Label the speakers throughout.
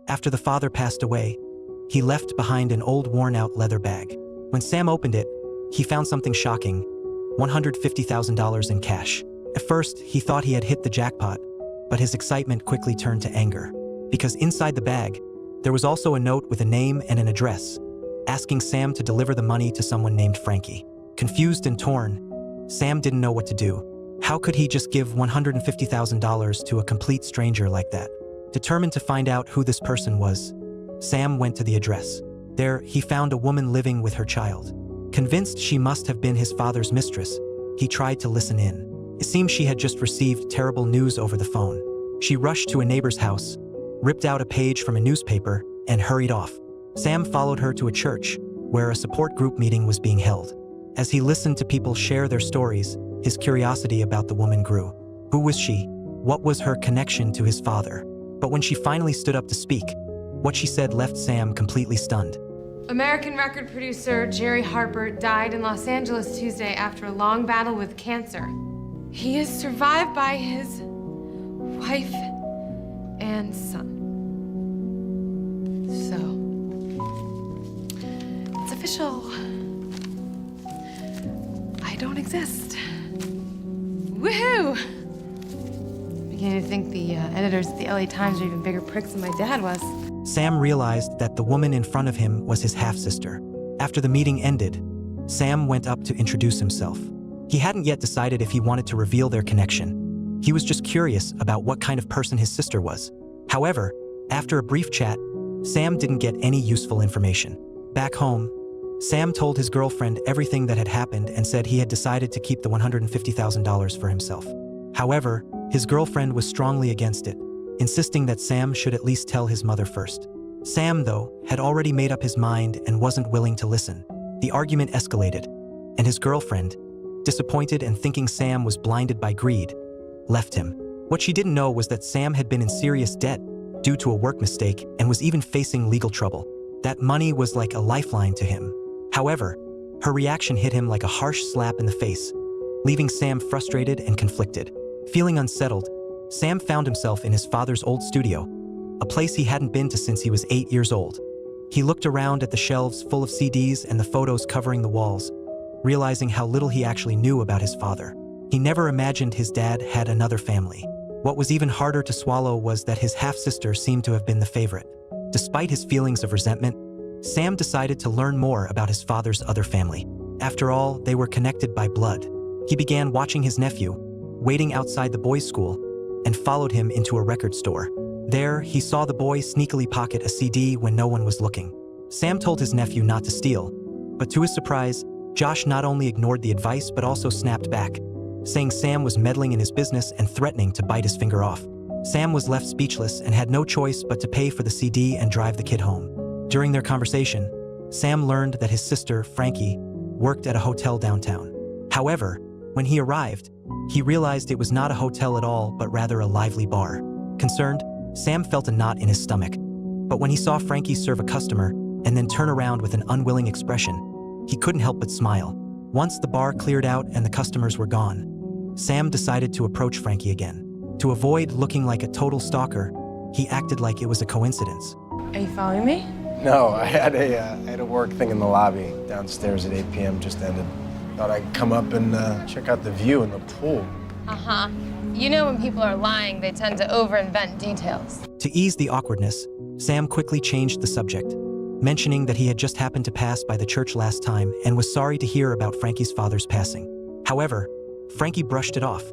Speaker 1: After the father passed away, he left behind an old worn-out leather bag. When Sam opened it, he found something shocking: $150,000 in cash. At first, he thought he had hit the jackpot, but his excitement quickly turned to anger. Because inside the bag, there was also a note with a name and an address, asking Sam to deliver the money to someone named Frankie. Confused and torn, Sam didn't know what to do. How could he just give $150,000 to a complete stranger like that? Determined to find out who this person was, Sam went to the address. There, he found a woman living with her child. Convinced she must have been his father's mistress, he tried to listen in. It seemed she had just received terrible news over the phone. She rushed to a neighbor's house, ripped out a page from a newspaper, and hurried off. Sam followed her to a church, where a support group meeting was being held. As he listened to people share their stories, his curiosity about the woman grew. Who was she? What was her connection to his father? But when she finally stood up to speak, what she said left Sam completely stunned.
Speaker 2: American record producer Jerry Harper died in Los Angeles Tuesday after a long battle with cancer. He is survived by his wife and son. So, it's official. I don't exist. Woohoo! I'm beginning to think the editors at the LA Times are even bigger pricks than my dad was.
Speaker 1: Sam realized that the woman in front of him was his half-sister. After the meeting ended, Sam went up to introduce himself. He hadn't yet decided if he wanted to reveal their connection. He was just curious about what kind of person his sister was. However, after a brief chat, Sam didn't get any useful information. Back home, Sam told his girlfriend everything that had happened and said he had decided to keep the $150,000 for himself. However, his girlfriend was strongly against it, insisting that Sam should at least tell his mother first. Sam, though, had already made up his mind and wasn't willing to listen. The argument escalated, and his girlfriend, disappointed and thinking Sam was blinded by greed, left him. What she didn't know was that Sam had been in serious debt due to a work mistake and was even facing legal trouble. That money was like a lifeline to him. However, her reaction hit him like a harsh slap in the face, leaving Sam frustrated and conflicted. Feeling unsettled, Sam found himself in his father's old studio, a place he hadn't been to since he was 8 years old. He looked around at the shelves full of CDs and the photos covering the walls, realizing how little he actually knew about his father. He never imagined his dad had another family. What was even harder to swallow was that his half-sister seemed to have been the favorite. Despite his feelings of resentment, Sam decided to learn more about his father's other family. After all, they were connected by blood. He began watching his nephew, waiting outside the boys' school, and followed him into a record store. There, he saw the boy sneakily pocket a CD when no one was looking. Sam told his nephew not to steal, but to his surprise, Josh not only ignored the advice but also snapped back, saying Sam was meddling in his business and threatening to bite his finger off. Sam was left speechless and had no choice but to pay for the CD and drive the kid home. During their conversation, Sam learned that his sister, Frankie, worked at a hotel downtown. However, when he arrived, he realized it was not a hotel at all, but rather a lively bar. Concerned, Sam felt a knot in his stomach. But when he saw Frankie serve a customer and then turn around with an unwilling expression, he couldn't help but smile. Once the bar cleared out and the customers were gone, Sam decided to approach Frankie again. To avoid looking like a total stalker, he acted like it was a coincidence.
Speaker 2: Are you following me?
Speaker 3: No, I had a work thing in the lobby downstairs at 8 p.m. just ended. Thought I'd come up and check out the view in the pool.
Speaker 2: Uh-huh. You know when people are lying, they tend to over-invent details.
Speaker 1: To ease the awkwardness, Sam quickly changed the subject, mentioning that he had just happened to pass by the church last time and was sorry to hear about Frankie's father's passing. However, Frankie brushed it off,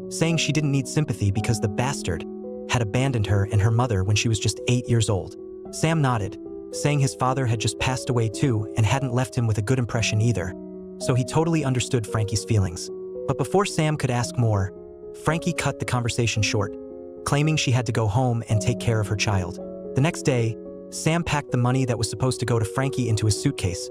Speaker 1: saying she didn't need sympathy because the bastard had abandoned her and her mother when she was just 8 years old. Sam nodded, saying his father had just passed away too and hadn't left him with a good impression either, so he totally understood Frankie's feelings. But before Sam could ask more, Frankie cut the conversation short, claiming she had to go home and take care of her child. The next day, Sam packed the money that was supposed to go to Frankie into his suitcase,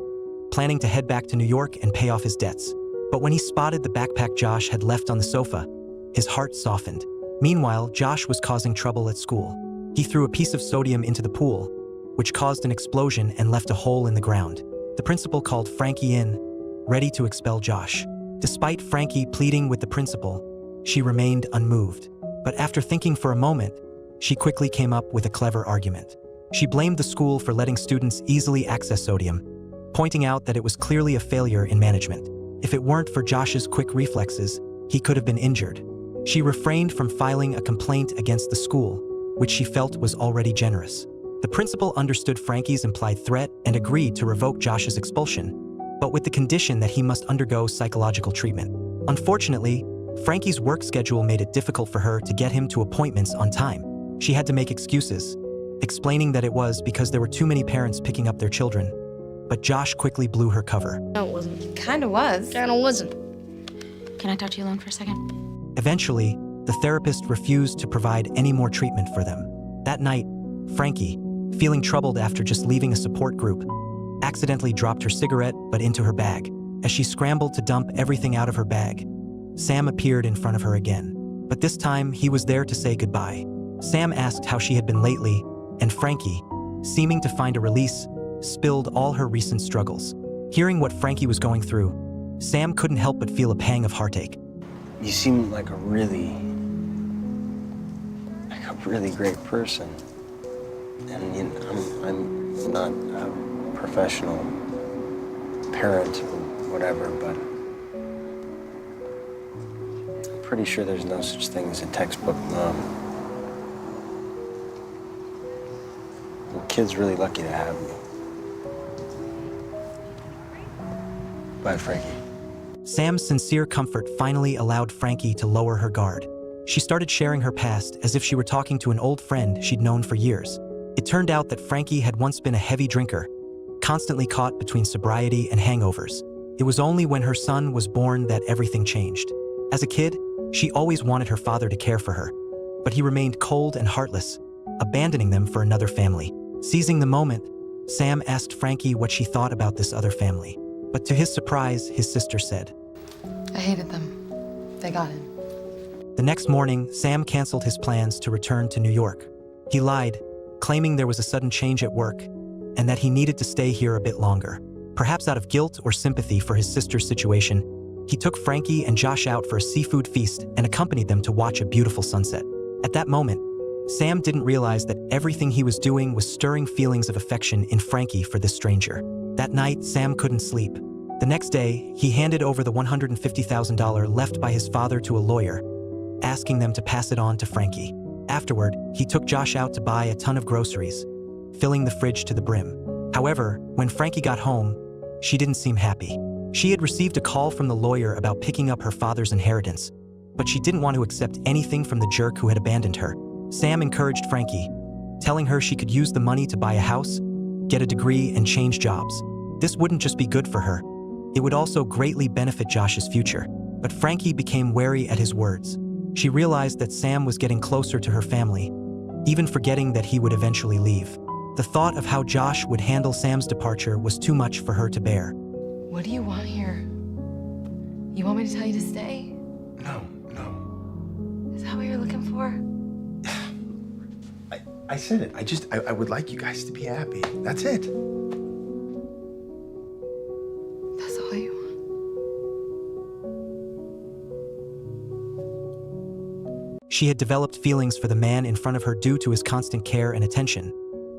Speaker 1: planning to head back to New York and pay off his debts. But when he spotted the backpack Josh had left on the sofa, his heart softened. Meanwhile, Josh was causing trouble at school. He threw a piece of sodium into the pool, which caused an explosion and left a hole in the ground. The principal called Frankie in, ready to expel Josh. Despite Frankie pleading with the principal, she remained unmoved. But after thinking for a moment, she quickly came up with a clever argument. She blamed the school for letting students easily access sodium, pointing out that it was clearly a failure in management. If it weren't for Josh's quick reflexes, he could have been injured. She refrained from filing a complaint against the school, which she felt was already generous. The principal understood Frankie's implied threat and agreed to revoke Josh's expulsion, but with the condition that he must undergo psychological treatment. Unfortunately, Frankie's work schedule made it difficult for her to get him to appointments on time. She had to make excuses, explaining that it was because there were too many parents picking up their children. But Josh quickly blew her cover.
Speaker 4: No, it wasn't.
Speaker 2: Kinda was.
Speaker 4: Kinda wasn't. Can I talk to you alone for a second?
Speaker 1: Eventually, the therapist refused to provide any more treatment for them. That night, Frankie, feeling troubled after just leaving a support group, accidentally dropped her cigarette but into her bag. As she scrambled to dump everything out of her bag, Sam appeared in front of her again. But this time, he was there to say goodbye. Sam asked how she had been lately, and Frankie, seeming to find a release, spilled all her recent struggles. Hearing what Frankie was going through, Sam couldn't help but feel a pang of heartache.
Speaker 3: You seem like a really great person. And you know, I'm not a professional parent or whatever, but I'm pretty sure there's no such thing as a textbook mom. The kid's really lucky to have me. Bye, Frankie.
Speaker 1: Sam's sincere comfort finally allowed Frankie to lower her guard. She started sharing her past as if she were talking to an old friend she'd known for years. It turned out that Frankie had once been a heavy drinker, constantly caught between sobriety and hangovers. It was only when her son was born that everything changed. As a kid, she always wanted her father to care for her, but he remained cold and heartless, abandoning them for another family. Seizing the moment, Sam asked Frankie what she thought about this other family. But to his surprise, his sister said,
Speaker 2: I hated them. They got him.
Speaker 1: The next morning, Sam canceled his plans to return to New York. He lied, claiming there was a sudden change at work and that he needed to stay here a bit longer. Perhaps out of guilt or sympathy for his sister's situation, he took Frankie and Josh out for a seafood feast and accompanied them to watch a beautiful sunset. At that moment, Sam didn't realize that everything he was doing was stirring feelings of affection in Frankie for this stranger. That night, Sam couldn't sleep. The next day, he handed over the $150,000 left by his father to a lawyer, asking them to pass it on to Frankie. Afterward, he took Josh out to buy a ton of groceries, filling the fridge to the brim. However, when Frankie got home, she didn't seem happy. She had received a call from the lawyer about picking up her father's inheritance, but she didn't want to accept anything from the jerk who had abandoned her. Sam encouraged Frankie, telling her she could use the money to buy a house, get a degree, and change jobs. This wouldn't just be good for her, it would also greatly benefit Josh's future. But Frankie became wary at his words. She realized that Sam was getting closer to her family, even forgetting that he would eventually leave. The thought of how Josh would handle Sam's departure was too much for her to bear.
Speaker 2: What do you want here? You want me to tell you to stay?
Speaker 3: No.
Speaker 2: Is that what you're looking for?
Speaker 5: I said it. I would like you guys to be happy. That's it.
Speaker 2: That's all you want?
Speaker 1: She had developed feelings for the man in front of her due to his constant care and attention,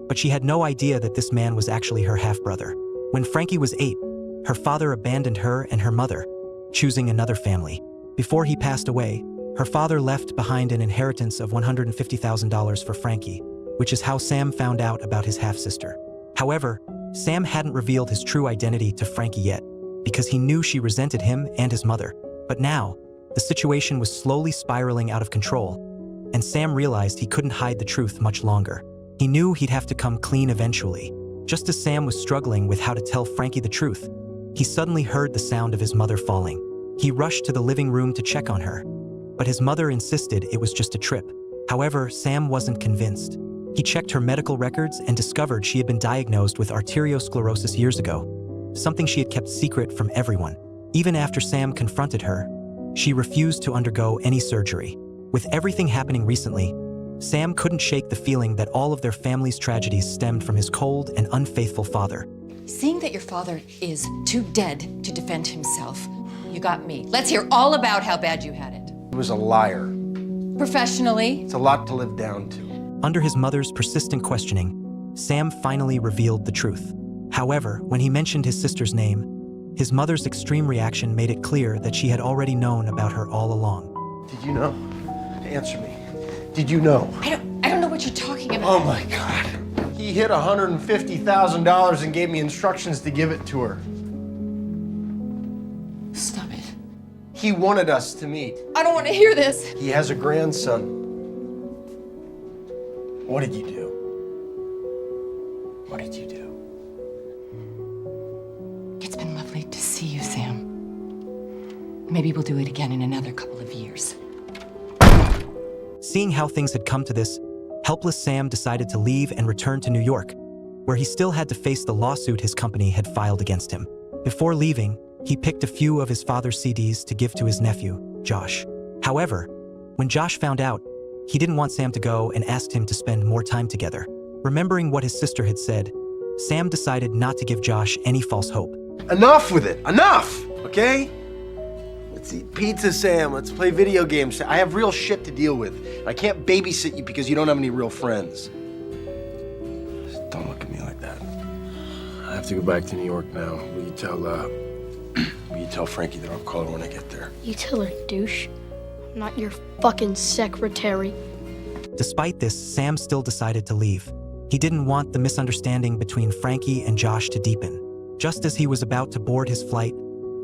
Speaker 1: but she had no idea that this man was actually her half-brother. When Frankie was 8, her father abandoned her and her mother, choosing another family. Before he passed away, her father left behind an inheritance of $150,000 for Frankie, which is how Sam found out about his half-sister. However, Sam hadn't revealed his true identity to Frankie yet, because he knew she resented him and his mother. But now, the situation was slowly spiraling out of control, and Sam realized he couldn't hide the truth much longer. He knew he'd have to come clean eventually. Just as Sam was struggling with how to tell Frankie the truth, he suddenly heard the sound of his mother falling. He rushed to the living room to check on her, but his mother insisted it was just a trip. However, Sam wasn't convinced. He checked her medical records and discovered she had been diagnosed with arteriosclerosis years ago, something she had kept secret from everyone. Even after Sam confronted her, she refused to undergo any surgery. With everything happening recently, Sam couldn't shake the feeling that all of their family's tragedies stemmed from his cold and unfaithful father.
Speaker 6: Seeing that your father is too dead to defend himself, you got me. Let's hear all about how bad you had it.
Speaker 3: He was a liar.
Speaker 6: Professionally.
Speaker 3: It's a lot to live down to.
Speaker 1: Under his mother's persistent questioning, Sam finally revealed the truth. However, when he mentioned his sister's name, his mother's extreme reaction made it clear that she had already known about her all along.
Speaker 3: Did you know? Answer me. Did you know?
Speaker 6: I don't know what you're talking about.
Speaker 3: Oh my God. He hid $150,000 and gave me instructions to give it to her.
Speaker 6: Stop it.
Speaker 3: He wanted us to meet.
Speaker 6: I don't want to hear this.
Speaker 3: He has a grandson. What did you do? What did you do?
Speaker 6: It's been lovely to see you, Sam. Maybe we'll do it again in another couple of years.
Speaker 1: Seeing how things had come to this, helpless Sam decided to leave and return to New York, where he still had to face the lawsuit his company had filed against him. Before leaving, he picked a few of his father's CDs to give to his nephew, Josh. However, when Josh found out, he didn't want Sam to go and asked him to spend more time together. Remembering what his sister had said, Sam decided not to give Josh any false hope.
Speaker 3: Enough with it. Enough, okay? Let's eat pizza, Sam. Let's play video games. I have real shit to deal with. I can't babysit you because you don't have any real friends. Just don't look at me like that. I have to go back to New York now. Will you tell Frankie that I'll call her when I get there?
Speaker 7: You tell her, douche. I'm not your fucking secretary.
Speaker 1: Despite this, Sam still decided to leave. He didn't want the misunderstanding between Frankie and Josh to deepen. Just as he was about to board his flight,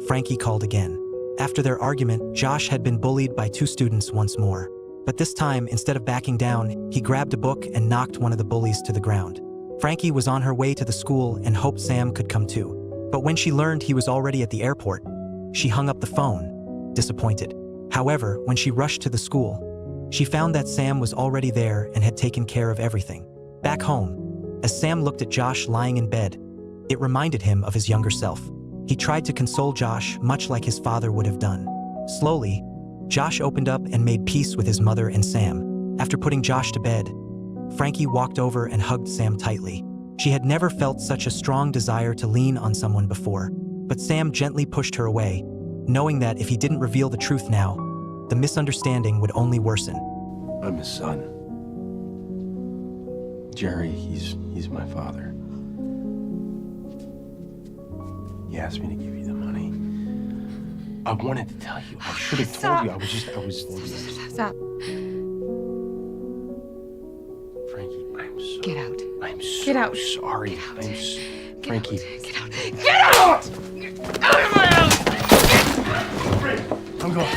Speaker 1: Frankie called again. After their argument, Josh had been bullied by 2 students once more. But this time, instead of backing down, he grabbed a book and knocked one of the bullies to the ground. Frankie was on her way to the school and hoped Sam could come too. But when she learned he was already at the airport, she hung up the phone, disappointed. However, when she rushed to the school, she found that Sam was already there and had taken care of everything. Back home, as Sam looked at Josh lying in bed, it reminded him of his younger self. He tried to console Josh much like his father would have done. Slowly, Josh opened up and made peace with his mother and Sam. After putting Josh to bed, Frankie walked over and hugged Sam tightly. She had never felt such a strong desire to lean on someone before, but Sam gently pushed her away, knowing that if he didn't reveal the truth now, the misunderstanding would only worsen.
Speaker 3: I'm his son. Jerry, he's my father. He asked me to give you the money. I wanted to tell you. I should have told you. I was.
Speaker 2: Stop.
Speaker 3: Frankie, I'm so.
Speaker 6: Get out.
Speaker 3: I'm so
Speaker 2: Get out.
Speaker 3: sorry.
Speaker 2: Get out.
Speaker 3: Frankie.
Speaker 2: Get out. Get out! Out of my house!
Speaker 3: I'm going.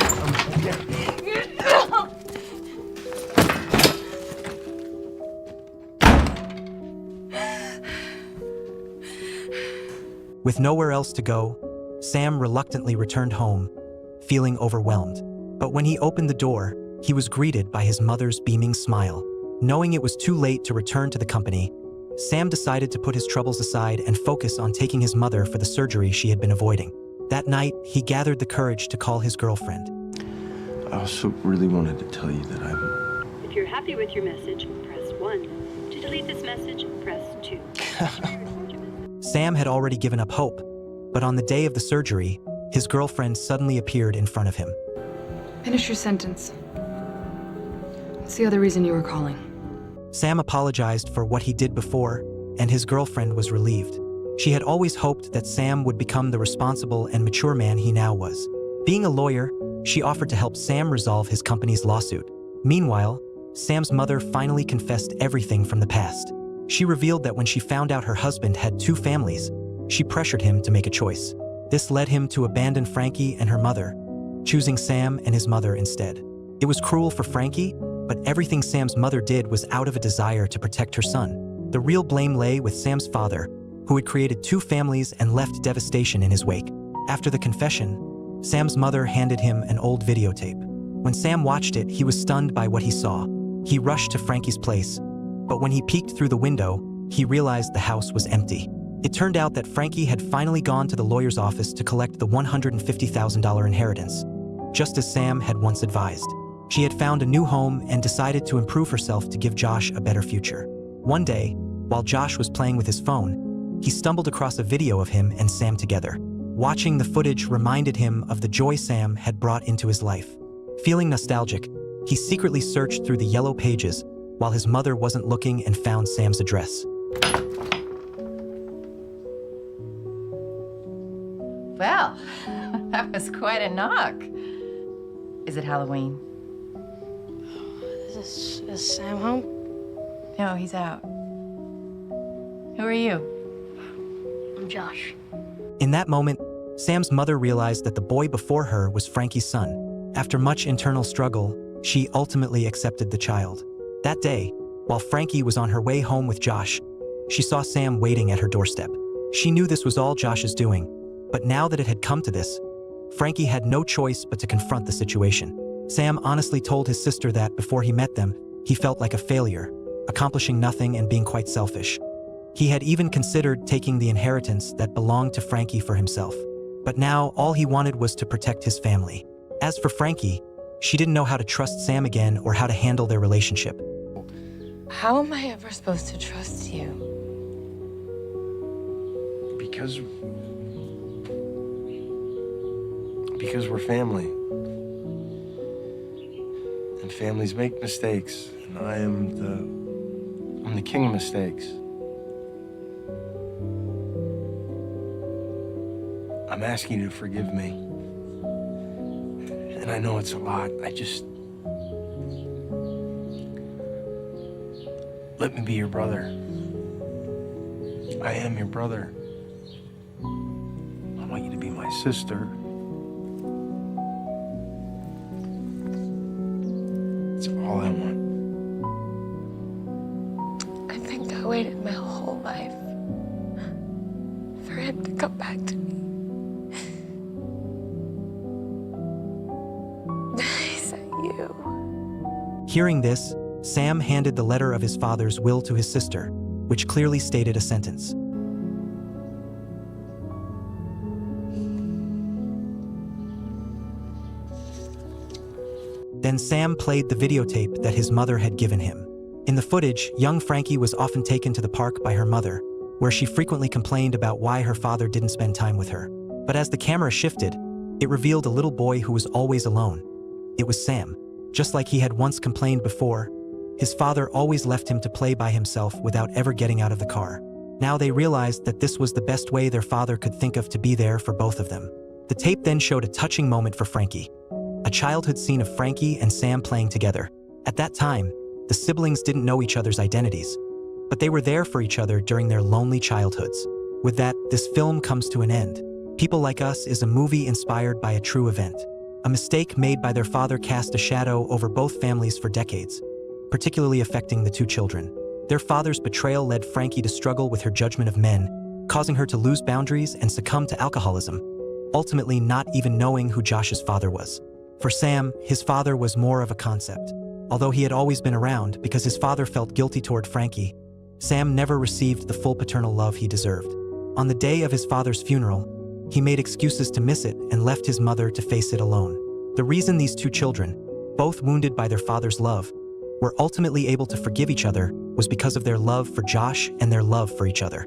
Speaker 1: With nowhere else to go, Sam reluctantly returned home, feeling overwhelmed. But when he opened the door, he was greeted by his mother's beaming smile. Knowing it was too late to return to the company, Sam decided to put his troubles aside and focus on taking his mother for the surgery she had been avoiding. That night, he gathered the courage to call his girlfriend.
Speaker 3: I also really wanted to tell you that
Speaker 8: If you're happy with your message, press 1. To delete this message, press 2.
Speaker 1: Sam had already given up hope, but on the day of the surgery, his girlfriend suddenly appeared in front of him.
Speaker 9: Finish your sentence. What's the other reason you were calling?
Speaker 1: Sam apologized for what he did before, and his girlfriend was relieved. She had always hoped that Sam would become the responsible and mature man he now was. Being a lawyer, she offered to help Sam resolve his company's lawsuit. Meanwhile, Sam's mother finally confessed everything from the past. She revealed that when she found out her husband had 2 families, she pressured him to make a choice. This led him to abandon Frankie and her mother, choosing Sam and his mother instead. It was cruel for Frankie, but everything Sam's mother did was out of a desire to protect her son. The real blame lay with Sam's father, who had created 2 families and left devastation in his wake. After the confession, Sam's mother handed him an old videotape. When Sam watched it, he was stunned by what he saw. He rushed to Frankie's place, but when he peeked through the window, he realized the house was empty. It turned out that Frankie had finally gone to the lawyer's office to collect the $150,000 inheritance, just as Sam had once advised. She had found a new home and decided to improve herself to give Josh a better future. One day, while Josh was playing with his phone, he stumbled across a video of him and Sam together. Watching the footage reminded him of the joy Sam had brought into his life. Feeling nostalgic, he secretly searched through the yellow pages while his mother wasn't looking and found Sam's address.
Speaker 6: Well, that was quite a knock. Is it Halloween?
Speaker 7: Is Sam home?
Speaker 6: No, he's out. Who are you?
Speaker 7: I'm Josh.
Speaker 1: In that moment, Sam's mother realized that the boy before her was Frankie's son. After much internal struggle, she ultimately accepted the child. That day, while Frankie was on her way home with Josh, she saw Sam waiting at her doorstep. She knew this was all Josh's doing, but now that it had come to this, Frankie had no choice but to confront the situation. Sam honestly told his sister that before he met them, he felt like a failure, accomplishing nothing and being quite selfish. He had even considered taking the inheritance that belonged to Frankie for himself. But now, all he wanted was to protect his family. As for Frankie, she didn't know how to trust Sam again or how to handle their relationship.
Speaker 2: How am I ever supposed to trust you?
Speaker 3: Because we're family. And families make mistakes, and I'm the king of mistakes. I'm asking you to forgive me. And I know it's a lot. Let me be your brother. I am your brother. I want you to be my sister. That's all I want.
Speaker 2: I think I waited my whole life for him to come back to me. Is that you?
Speaker 1: Hearing this, Sam handed the letter of his father's will to his sister, which clearly stated a sentence. Then Sam played the videotape that his mother had given him. In the footage, young Frankie was often taken to the park by her mother, where she frequently complained about why her father didn't spend time with her. But as the camera shifted, it revealed a little boy who was always alone. It was Sam. Just like he had once complained before, his father always left him to play by himself without ever getting out of the car. Now they realized that this was the best way their father could think of to be there for both of them. The tape then showed a touching moment for Frankie. A childhood scene of Frankie and Sam playing together. At that time, the siblings didn't know each other's identities, but they were there for each other during their lonely childhoods. With that, this film comes to an end. People Like Us is a movie inspired by a true event. A mistake made by their father cast a shadow over both families for decades, particularly affecting the two children. Their father's betrayal led Frankie to struggle with her judgment of men, causing her to lose boundaries and succumb to alcoholism, ultimately not even knowing who Josh's father was. For Sam, his father was more of a concept. Although he had always been around because his father felt guilty toward Frankie, Sam never received the full paternal love he deserved. On the day of his father's funeral, he made excuses to miss it and left his mother to face it alone. The reason these two children, both wounded by their father's love, were ultimately able to forgive each other was because of their love for Josh and their love for each other.